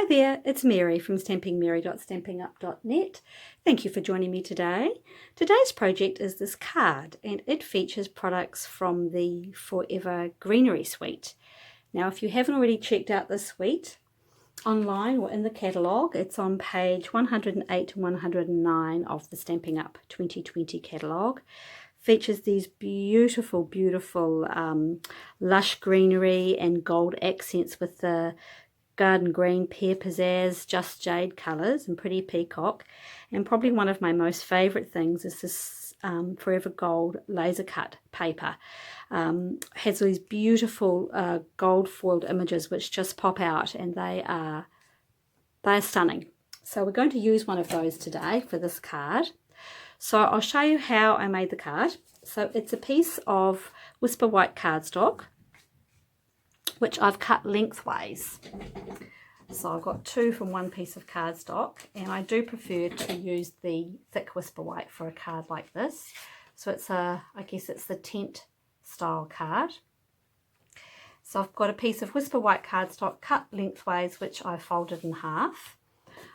Hi there, it's Mary from stampingmary.stampinup.net. Thank you for joining me today. Today's project is this card, and it features products from the Forever Greenery suite. Now, if you haven't already checked out this suite online or in the catalogue, it's on page 108 to 109 of the Stampin' Up 2020 catalogue. Features these beautiful, beautiful lush greenery and gold accents with the garden green, pear pizzazz, just jade colours and pretty peacock. And probably one of my most favourite things is this Forever Gold laser cut paper. Has these beautiful gold foiled images which just pop out, and they are stunning. So we're going to use one of those today for this card. So I'll show you how I made the card. So it's a piece of Whisper White cardstock, which I've cut lengthways. So I've got two from one piece of cardstock, and I do prefer to use the thick Whisper White for a card like this. So it's I guess it's the tent style card. So I've got a piece of Whisper White cardstock cut lengthways, which I folded in half.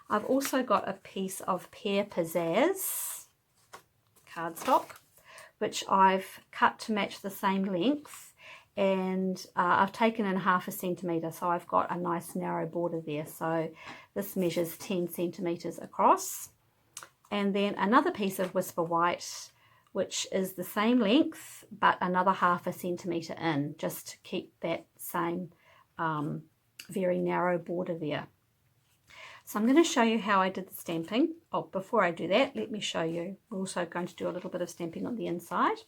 I've also got a piece of Pear Pizzazz cardstock, which I've cut to match the same length. And I've taken in 1/2 centimetre, so I've got a nice narrow border there. So this measures 10 centimetres across. And then another piece of Whisper White, which is the same length, but another 1/2 centimetre in, just to keep that same very narrow border there. So I'm going to show you how I did the stamping. Oh, before I do that, let me show you. We're also going to do a little bit of stamping on the inside.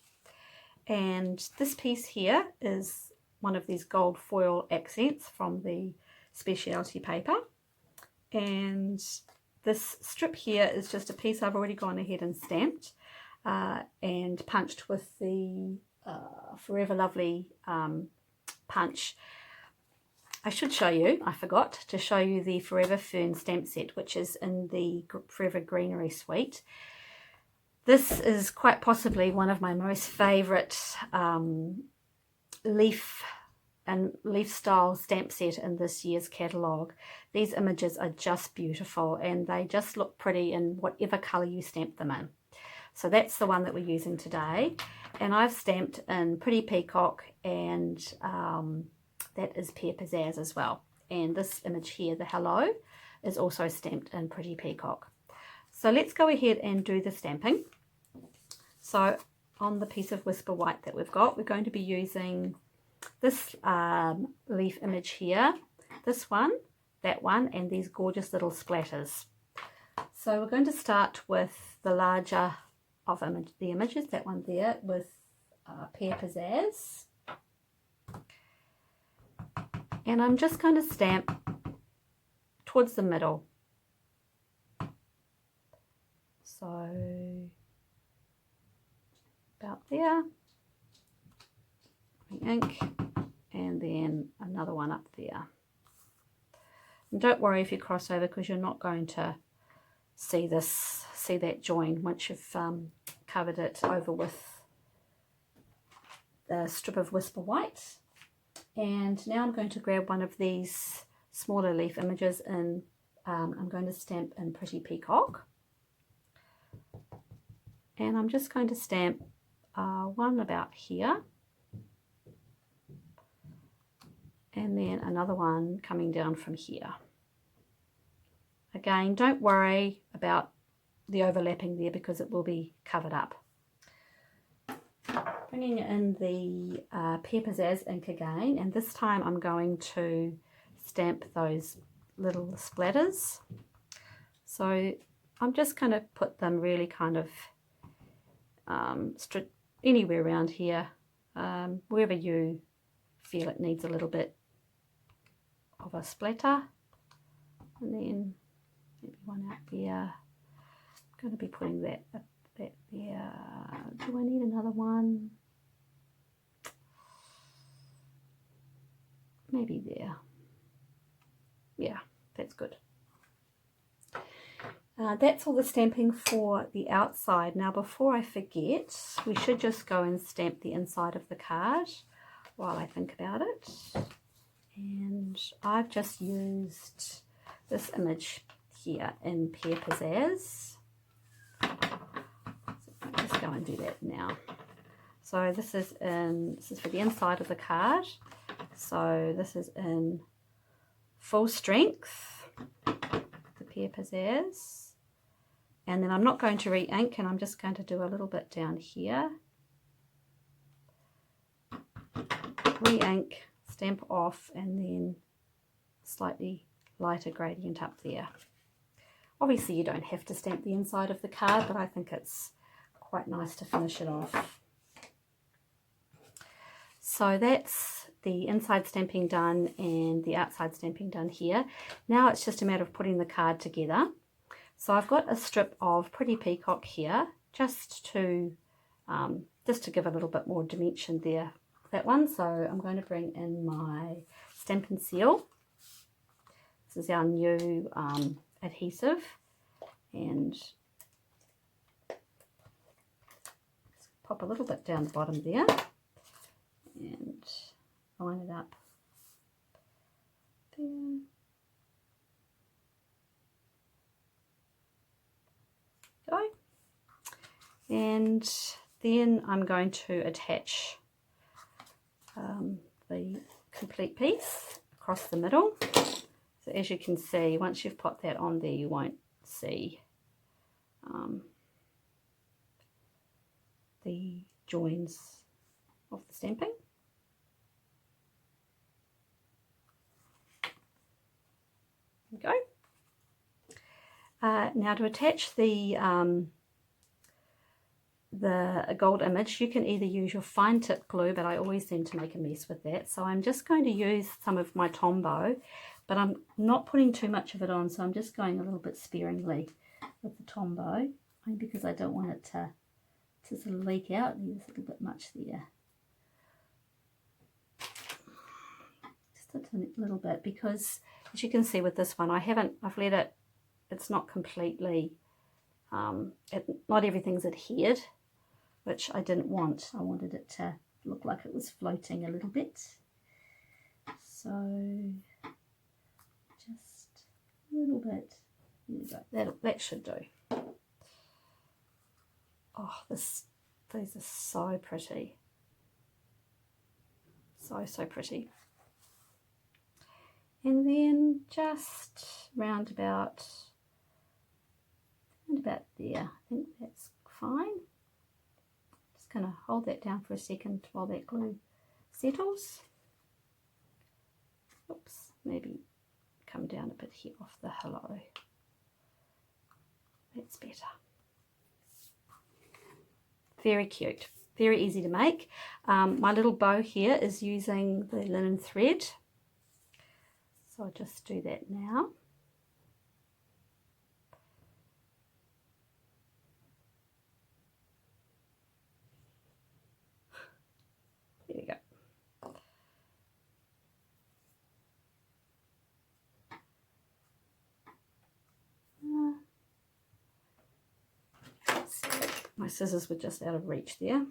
And this piece here is one of these gold foil accents from the speciality paper. And this strip here is just a piece I've already gone ahead and stamped and punched with the Forever Lovely punch. I should show you, I forgot to show you the Forever Fern stamp set, which is in the Forever Greenery suite. This is quite possibly one of my most favourite leaf style stamp set in this year's catalogue. These images are just beautiful, and they just look pretty in whatever colour you stamp them in. So that's the one that we're using today, and I've stamped in Pretty Peacock, and that is Pear Pizzazz as well. And this image here, the hello, is also stamped in Pretty Peacock. So let's go ahead and do the stamping. So on the piece of Whisper White that we've got, we're going to be using this leaf image here, this one, that one, and these gorgeous little splatters. So we're going to start with the larger of the images, that one there with Pear Pizzazz. And I'm just going to stamp towards the middle. So about there, ink, and then another one up there. And don't worry if you cross over, because you're not going to see that join once you've covered it over with the strip of Whisper White. And now I'm going to grab one of these smaller leaf images, and I'm going to stamp in Pretty Peacock. And I'm just going to stamp one about here, and then another one coming down from here. Again, don't worry about the overlapping there, because it will be covered up. Bringing in the Pear Pizzazz ink again, and this time I'm going to stamp those little splatters. So I'm just going to put them really kind of anywhere around here, wherever you feel it needs a little bit of a splatter. And then maybe one out there. I'm going to be putting that there. Do I need another one? Maybe there. Yeah, that's good. That's all the stamping for the outside. Now, before I forget, we should just go and stamp the inside of the card while I think about it. And I've just used this image here in Pear Pizzazz. So I'll just go and do that now. So this is for the inside of the card. So this is in full strength, the Pear Pizzazz. And then I'm not going to re-ink, and I'm just going to do a little bit down here. Re-ink, stamp off, and then slightly lighter gradient up there. Obviously you don't have to stamp the inside of the card, but I think it's quite nice to finish it off. So that's the inside stamping done and the outside stamping done here. Now it's just a matter of putting the card together. So I've got a strip of Pretty Peacock here, just to give a little bit more dimension there, that one. So I'm going to bring in my Stampin' Seal. This is our new adhesive, and pop a little bit down the bottom there and line it up there. Go. And then I'm going to attach the complete piece across the middle. So as you can see, once you've put that on there, you won't see the joins of the stamping. There we go. Now to attach the gold image, you can either use your fine tip glue, but I always seem to make a mess with that. So I'm just going to use some of my Tombow, but I'm not putting too much of it on, so I'm just going a little bit sparingly with the Tombow, only because I don't want it to sort of leak out. There's a little bit much there. Just a little bit, because as you can see with this one, I've let it, it's not completely, not everything's adhered, which I didn't want. I wanted it to look like it was floating a little bit. So just a little bit. There you go. That should do. Oh, these are so pretty. So pretty. And then just round about there. I think that's fine. Just going to hold that down for a second while that glue settles. Oops, maybe come down a bit here off the hello. That's better. Very cute, very easy to make. My little bow here is using the linen thread, so I'll just do that now. There we go. My scissors were just out of reach there,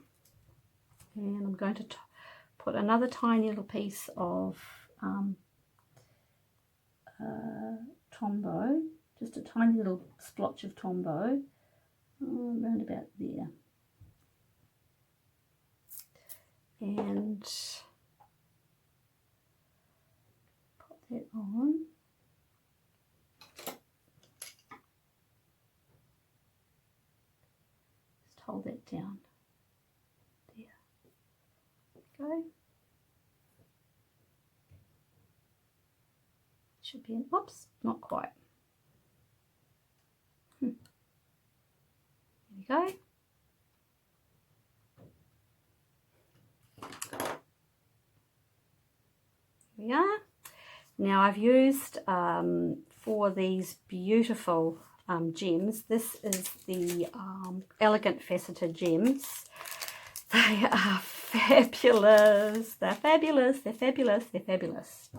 and I'm going to put another tiny little piece of Tombow, just a tiny little splotch of Tombow, around about there, and pop that on. Hold that down. There. Go. Should be in. Oops, not quite. There we go. Here we are. Now I've used for these beautiful gems, this is the elegant faceted gems. They are fabulous. They're fabulous. They're fabulous. They're fabulous.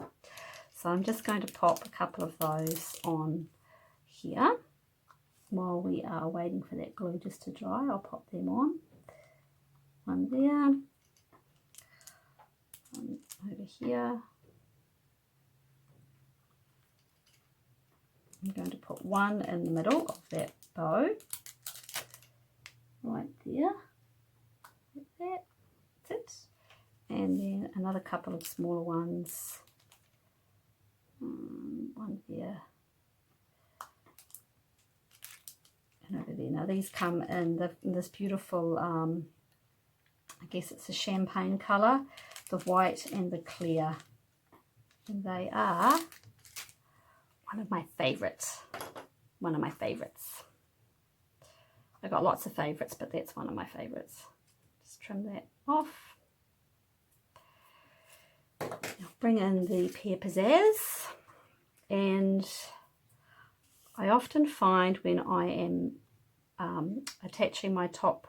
So I'm just going to pop a couple of those on here while we are waiting for that glue just to dry. I'll pop them on. One there. One over here. I'm going to put one in the middle of that bow, right there, like that, that's it. And then another couple of smaller ones, one there, and over there. Now these come in this beautiful, I guess it's a champagne colour, the white and the clear, and they are one of my favourites. One of my favourites. I've got lots of favourites, but that's one of my favourites. Just trim that off. I'll bring in the Pear Pizzazz, and I often find when I am attaching my top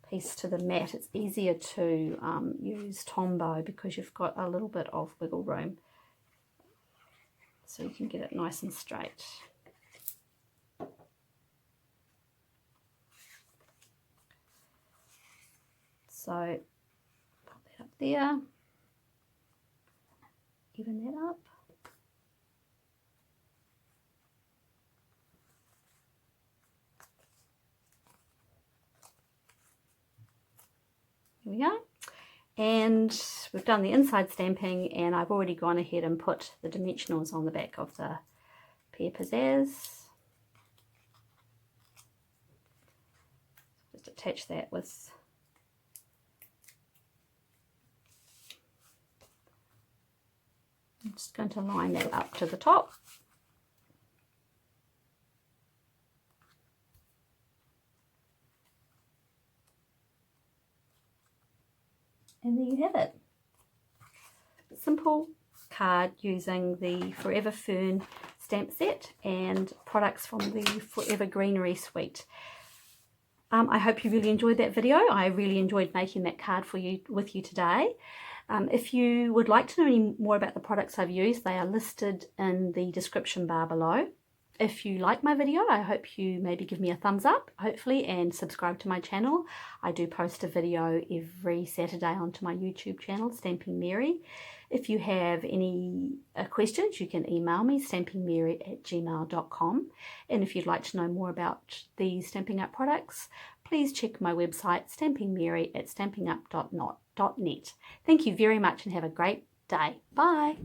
piece to the mat, it's easier to use Tombow because you've got a little bit of wiggle room, so you can get it nice and straight. So put that up there, even that up. Here we go. And we've done the inside stamping, and I've already gone ahead and put the dimensionals on the back of the Pear Pizzazz. Just attach that with I'm just going to line that up to the top. And there you have it. Simple card using the Forever Fern stamp set and products from the Forever Greenery suite. I hope you really enjoyed that video. I really enjoyed making that card with you today. If you would like to know any more about the products I've used, they are listed in the description bar below. If you like my video, I hope you maybe give me a thumbs up, hopefully, and subscribe to my channel. I do post a video every Saturday onto my YouTube channel, Stamping Mary. If you have any questions, you can email me, stampingmary@gmail.com. And if you'd like to know more about the Stampin' Up products, please check my website, stampingmary@stampingup.net. Thank you very much and have a great day. Bye.